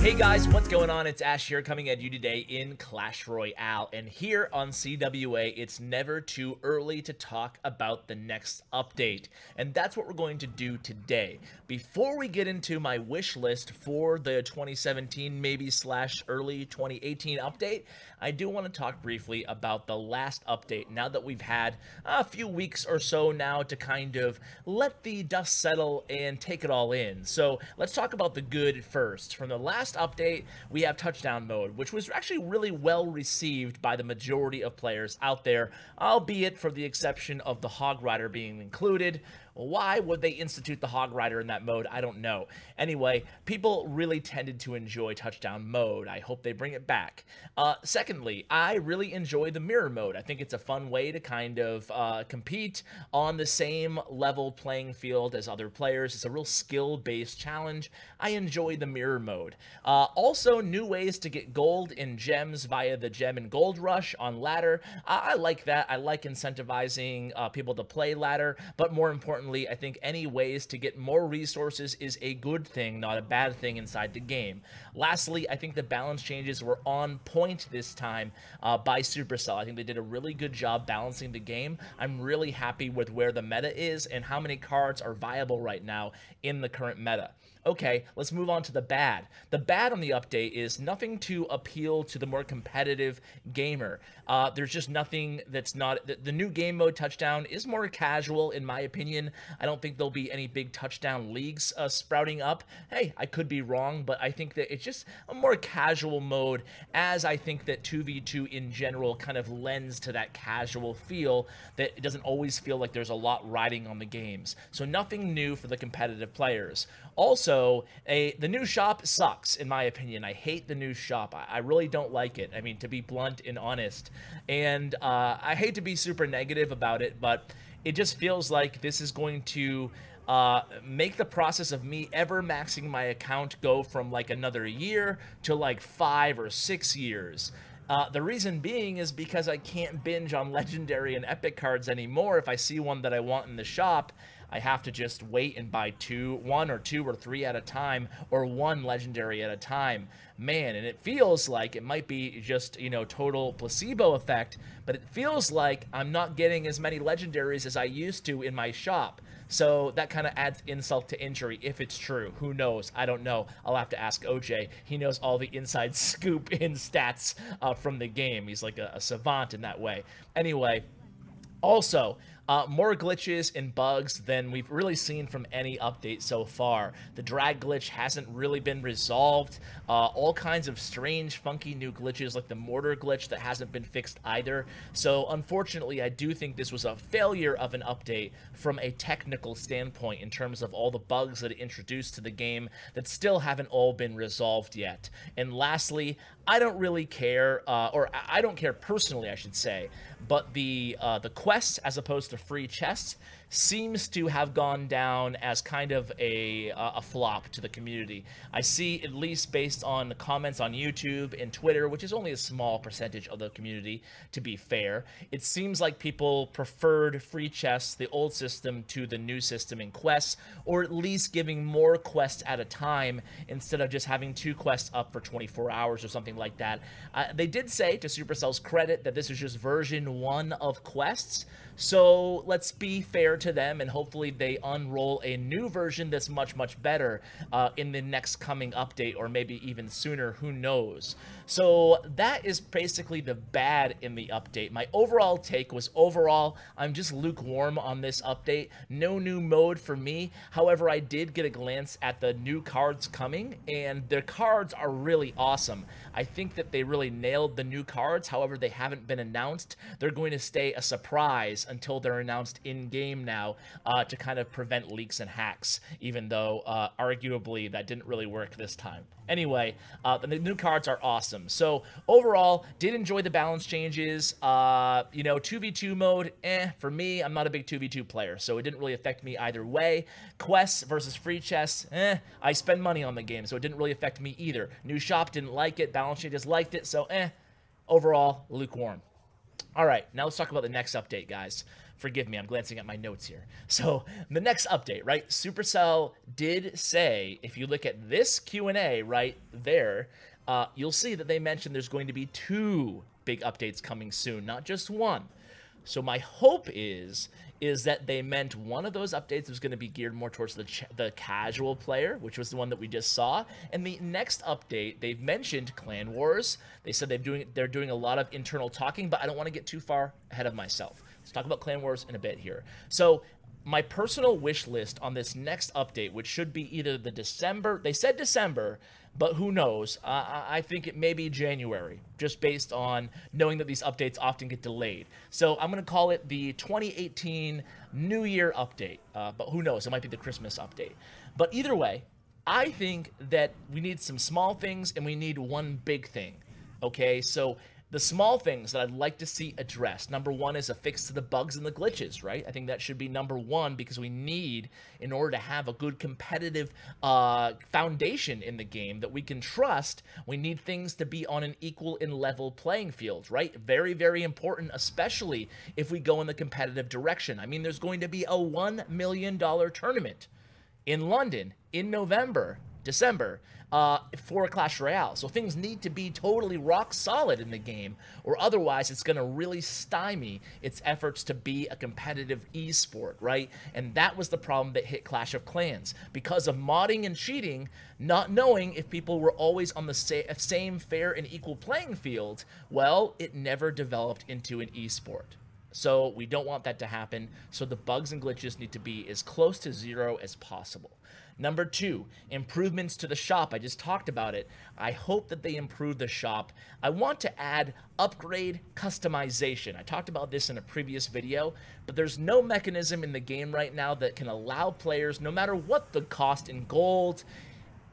Hey guys, what's going on? It's Ash here coming at you today in Clash Royale, and here on CWA, it's never too early to talk about the next update, and that's what we're going to do today. Before we get into my wish list for the 2017 maybe / early 2018 update, I do want to talk briefly about the last update now that we've had a few weeks or so now to kind of let the dust settle and take it all in. So let's talk about the good first. From the last update, we have touchdown mode, which was actually really well received by the majority of players out there, albeit for the exception of the Hog Rider being included. Why would they institute the Hog Rider in that mode? I don't know. Anyway, people really tended to enjoy touchdown mode. I hope they bring it back. Secondly, I really enjoy the mirror mode. I think it's a fun way to kind of compete on the same level playing field as other players. It's a real skill-based challenge. I enjoy the mirror mode. Also, new ways to get gold and gems via the gem and gold rush on ladder. I like that. I like incentivizing people to play ladder, but more importantly, I think any ways to get more resources is a good thing, not a bad thing inside the game. Lastly, I think the balance changes were on point this time by Supercell. I think they did a really good job balancing the game. I'm really happy with where the meta is and how many cards are viable right now in the current meta. Okay, let's move on to the bad. The bad on the update is nothing to appeal to the more competitive gamer. There's just nothing that's not... The new game mode touchdown is more casual, in my opinion. I don't think there'll be any big touchdown leagues sprouting up. Hey, I could be wrong, but I think that it's just a more casual mode, as I think that 2v2 in general kind of lends to that casual feel, that it doesn't always feel like there's a lot riding on the games. So nothing new for the competitive players. Also, the new shop sucks, in my opinion. I hate the new shop. I really don't like it. I mean, to be blunt and honest. And I hate to be super negative about it, but it just feels like this is going to make the process of me ever maxing my account go from like another year to like 5 or 6 years. The reason being is because I can't binge on legendary and epic cards anymore. If I see one that I want in the shop, I have to just wait and buy one or two or three at a time, or one legendary at a time. Man, and it feels like it might be just, you know, total placebo effect, but it feels like I'm not getting as many legendaries as I used to in my shop. So that kind of adds insult to injury, if it's true. Who knows? I don't know. I'll have to ask OJ. He knows all the inside scoop in stats from the game. He's like a savant in that way. Anyway, also, more glitches and bugs than we've really seen from any update so far. The drag glitch hasn't really been resolved. All kinds of strange, funky new glitches like the mortar glitch that hasn't been fixed either. So unfortunately, I do think this was a failure of an update from a technical standpoint in terms of all the bugs that it introduced to the game that still haven't all been resolved yet. And lastly, I don't really care, or I don't care personally, I should say, but the quests as opposed to free chests seems to have gone down as kind of a flop to the community. I see, at least based on the comments on YouTube and Twitter, which is only a small percentage of the community, to be fair, it seems like people preferred free chests, the old system, to the new system in quests, or at least giving more quests at a time instead of just having 2 quests up for 24 hours or something like that. They did say, to Supercell's credit, that this is just version 1 of quests, so let's be fair to them, and hopefully they unroll a new version that's much, much better in the next coming update, or maybe even sooner, who knows. So that is basically the bad in the update. My overall take was, overall, I'm just lukewarm on this update. No new mode for me. However, I did get a glance at the new cards coming, and their cards are really awesome. I think that they really nailed the new cards. However, they haven't been announced. They're going to stay a surprise until they're announced in-game now, to kind of prevent leaks and hacks, even though arguably that didn't really work this time. Anyway, the new cards are awesome. So overall, did enjoy the balance changes. You know, 2v2 mode, for me, I'm not a big 2v2 player, so it didn't really affect me either way. Quests versus free chests, I spend money on the game, so it didn't really affect me either. New shop didn't like it, balance changes liked it, so overall, lukewarm. All right, now let's talk about the next update, guys. Forgive me, I'm glancing at my notes here. So the next update, right? Supercell did say, if you look at this Q&A right there, you'll see that they mentioned there's going to be 2 big updates coming soon, not just 1. So my hope is that they meant one of those updates was going to be geared more towards the casual player, which was the one that we just saw. And the next update, they've mentioned Clan Wars. They said they're doing a lot of internal talking, but I don't want to get too far ahead of myself. Let's talk about Clan Wars in a bit here. So my personal wish list on this next update, which should be either the December, they said December, but who knows? I think it may be January, just based on knowing that these updates often get delayed. So I'm going to call it the 2018 New Year update, but who knows? It might be the Christmas update. But either way, I think that we need some small things and we need one big thing, okay? So the small things that I'd like to see addressed, number 1 is a fix to the bugs and the glitches, right? I think that should be number 1 because we need, in order to have a good competitive foundation in the game that we can trust, we need things to be on an equal and level playing field, right? Very, very important, especially if we go in the competitive direction. I mean, there's going to be a $1 million tournament in London in December, for Clash Royale. So things need to be totally rock solid in the game, or otherwise it's going to really stymie its efforts to be a competitive esport, right? And that was the problem that hit Clash of Clans. Because of modding and cheating, not knowing if people were always on the same fair and equal playing field, well, it never developed into an esport. So we don't want that to happen. So the bugs and glitches need to be as close to 0 as possible. Number 2, improvements to the shop. I just talked about it. I hope that they improve the shop. I want to add upgrade customization. I talked about this in a previous video, but there's no mechanism in the game right now that can allow players, no matter what the cost in gold,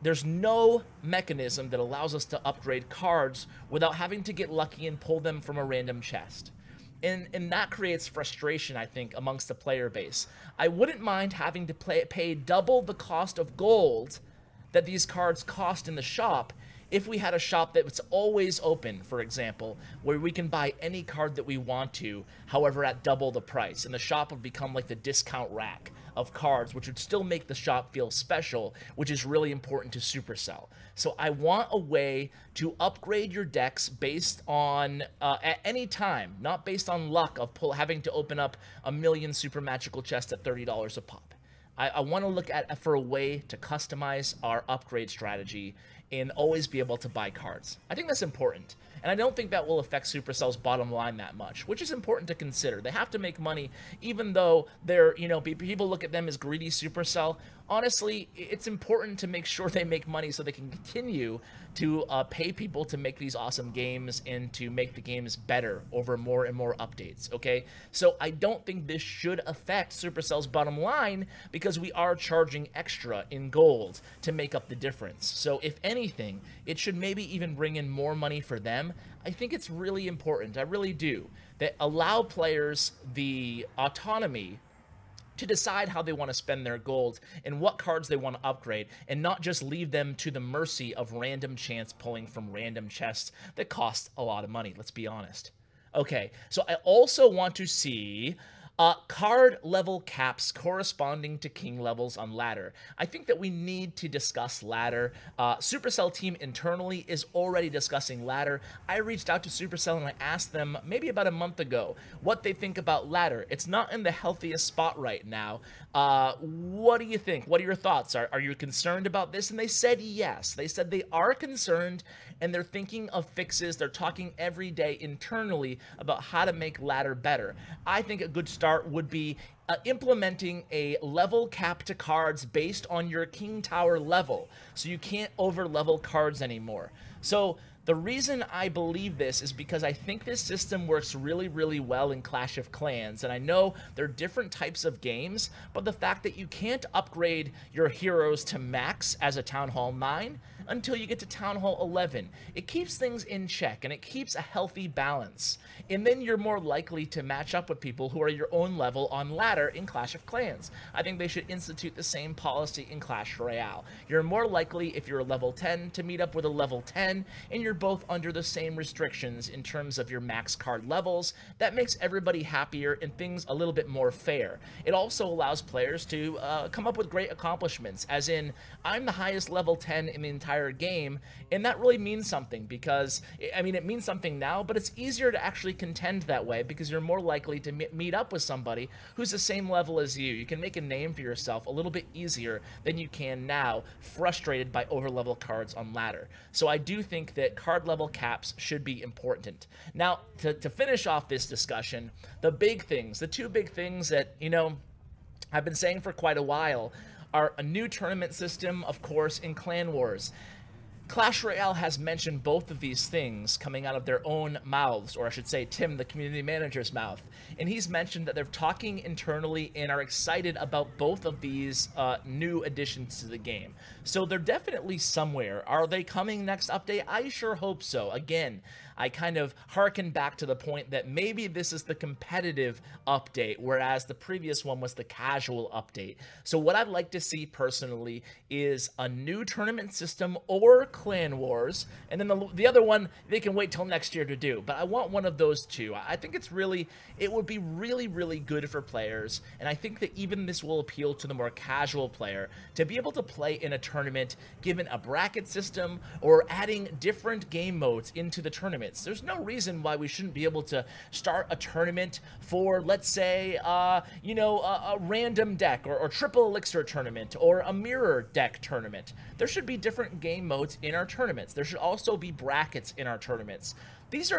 there's no mechanism that allows us to upgrade cards without having to get lucky and pull them from a random chest. And that creates frustration, I think, amongst the player base. I wouldn't mind having to pay double the cost of gold that these cards cost in the shop if we had a shop that was always open, for example, where we can buy any card that we want to, however, at double the price. And the shop would become like the discount rack of cards, which would still make the shop feel special, which is really important to Supercell. So I want a way to upgrade your decks based on, at any time, not based on luck of having to open up a million super magical chests at $30 a pop. I want to look at for a way to customize our upgrade strategy and always be able to buy cards. I think that's important. And I don't think that will affect Supercell's bottom line that much, which is important to consider. They have to make money, even though they're, people look at them as greedy Supercell. Honestly, it's important to make sure they make money so they can continue to pay people to make these awesome games and to make the games better over more and more updates, okay? So I don't think this should affect Supercell's bottom line because we are charging extra in gold to make up the difference. So if anything, it should maybe even bring in more money for them. I think it's really important, I really do, that allow players the autonomy to decide how they want to spend their gold and what cards they want to upgrade, and not just leave them to the mercy of random chance pulling from random chests that cost a lot of money, let's be honest. Okay, so I also want to see card level caps corresponding to king levels on ladder. I think that we need to discuss ladder. Supercell team internally is already discussing ladder. I reached out to Supercell and I asked them maybe about a month ago what they think about ladder. It's not in the healthiest spot right now. What do you think? What are your thoughts? Are you concerned about this? And they said yes. They said they are concerned and they're thinking of fixes. They're talking every day internally about how to make ladder better. I think a good start would be implementing a level cap to cards based on your king tower level, so you can't over level cards anymore. So the reason I believe this is because I think this system works really, really well in Clash of Clans, and I know there are different types of games, but the fact that you can't upgrade your heroes to max as a Town Hall 9, until you get to Town Hall 11. It keeps things in check, and it keeps a healthy balance. And then you're more likely to match up with people who are your own level on ladder in Clash of Clans. I think they should institute the same policy in Clash Royale. You're more likely, if you're a level 10, to meet up with a level 10, and you're both under the same restrictions in terms of your max card levels. That makes everybody happier and things a little bit more fair. It also allows players to come up with great accomplishments, as in, I'm the highest level 10 in the entire game, and that really means something because, I mean, it means something now, but it's easier to actually contend that way because you're more likely to meet up with somebody who's the same level as you. You can make a name for yourself a little bit easier than you can now, frustrated by over-level cards on ladder. So I do think that card level caps should be important. Now, to finish off this discussion, the big things, the two big things that, you know, I've been saying for quite a while are a new tournament system, of course, in Clan Wars. Clash Royale has mentioned both of these things coming out of their own mouths, or I should say Tim, the community manager's mouth. And he's mentioned that they're talking internally and are excited about both of these new additions to the game. So they're definitely somewhere. Are they coming next update? I sure hope so. Again, I kind of harken back to the point that maybe this is the competitive update, whereas the previous one was the casual update. So what I'd like to see personally is a new tournament system or Clan Wars, and then the other one they can wait till next year to do. But I want one of those two. I think it would be really good for players, and I think that even this will appeal to the more casual player to be able to play in a tournament given a bracket system or adding different game modes into the tournament. There's no reason why we shouldn't be able to start a tournament for, let's say, you know, a random deck or triple elixir tournament or a mirror deck tournament. There should be different game modes in our tournaments. There should also be brackets in our tournaments. These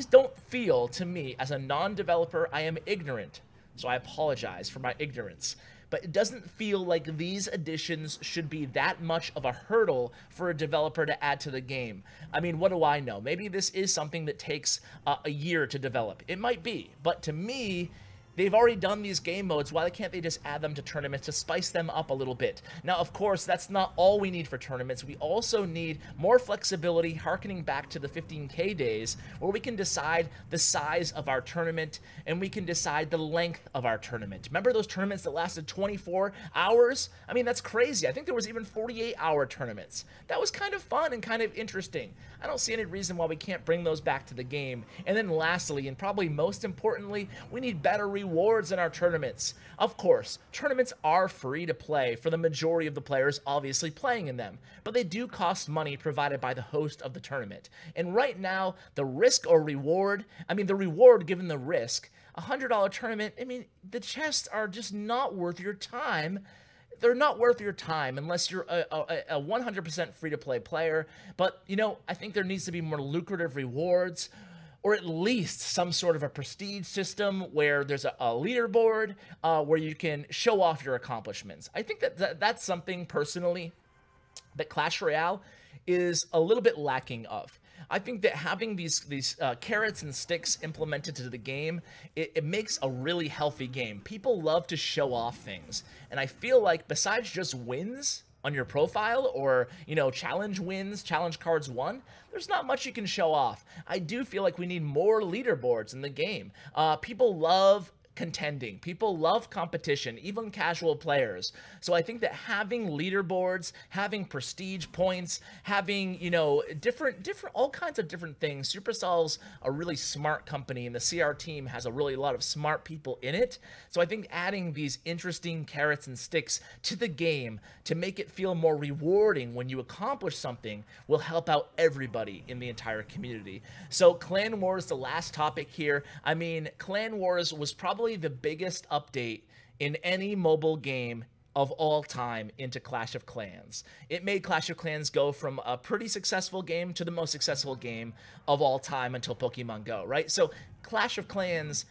don't feel to me, as a non-developer, I am ignorant, so I apologize for my ignorance. But it doesn't feel like these additions should be that much of a hurdle for a developer to add to the game. I mean, what do I know? Maybe this is something that takes a year to develop. It might be, but to me, they've already done these game modes. Why can't they just add them to tournaments to spice them up a little bit? Now, of course, that's not all we need for tournaments. We also need more flexibility, harkening back to the 15K days, where we can decide the size of our tournament and we can decide the length of our tournament. Remember those tournaments that lasted 24 hours? I mean, that's crazy. I think there was even 48-hour tournaments. That was kind of fun and kind of interesting. I don't see any reason why we can't bring those back to the game. And then lastly, and probably most importantly, we need better rewards in our tournaments. Of course, tournaments are free to play for the majority of the players obviously playing in them, but they do cost money provided by the host of the tournament. And right now, the risk or reward, I mean the reward given the risk, a $100 tournament, I mean, the chests are just not worth your time. They're not worth your time unless you're a 100% free-to-play player. But, you know, I think there needs to be more lucrative rewards, or at least some sort of a prestige system where there's a leaderboard where you can show off your accomplishments. I think that's something, personally, that Clash Royale is a little bit lacking of. I think that having these carrots and sticks implemented to the game, it makes a really healthy game. People love to show off things, and I feel like besides just wins on your profile or, you know, challenge wins, challenge cards won, there's not much you can show off. I do feel like we need more leaderboards in the game. People love contending. People love competition, even casual players. So I think that having leaderboards, having prestige points, having, you know, all kinds of different things. Supercell's a really smart company, and the CR team has a lot of smart people in it. So I think adding these interesting carrots and sticks to the game to make it feel more rewarding when you accomplish something will help out everybody in the entire community. So Clan Wars, the last topic here. I mean, Clan Wars was probably the biggest update in any mobile game of all time into Clash of Clans. It made Clash of Clans go from a pretty successful game to the most successful game of all time until Pokemon Go, right? So Clash of Clans,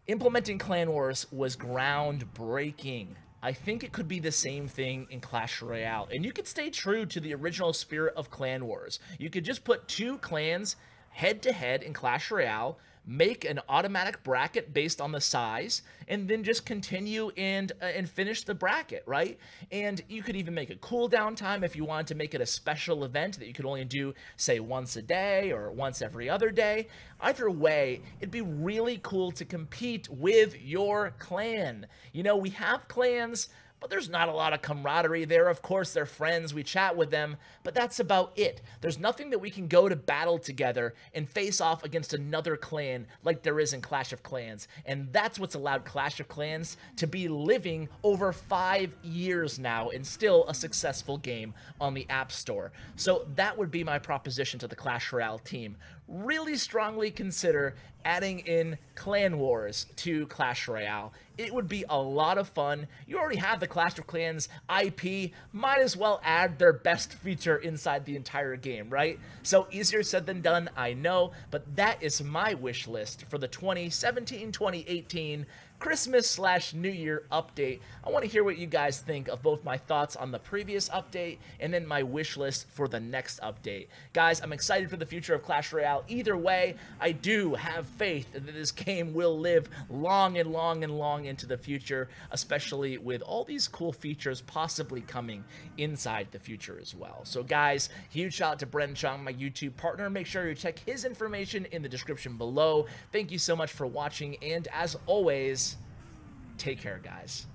implementing Clan Wars was groundbreaking. I think it could be the same thing in Clash Royale, and you could stay true to the original spirit of Clan Wars. You could just put two clans head-to-head in Clash Royale, make an automatic bracket based on the size, and then just continue and finish the bracket, right? And you could even make a cooldown time if you wanted to make it a special event that you could only do, say, once a day or once every other day. Either way, it'd be really cool to compete with your clan. You know, we have clans, but there's not a lot of camaraderie there. Of course, they're friends, we chat with them, but that's about it. There's nothing that we can go to battle together and face off against another clan like there is in Clash of Clans. And that's what's allowed Clash of Clans to be living over 5 years now and still a successful game on the App Store. So that would be my proposition to the Clash Royale team. Really strongly consider adding in Clan Wars to Clash Royale. It would be a lot of fun. You already have the Clash of Clans IP, might as well add their best feature inside the entire game, right? So easier said than done, I know, but that is my wish list for the 2017-2018 Christmas/New Year update. I want to hear what you guys think of both my thoughts on the previous update and then my wish list for the next update. Guys, I'm excited for the future of Clash Royale. Either way, I do have faith that this game will live long and long and long into the future, especially with all these cool features possibly coming inside the future as well. So guys, huge shout out to Bren Chong, my YouTube partner. Make sure you check his information in the description below. Thank you so much for watching, and as always, take care, guys.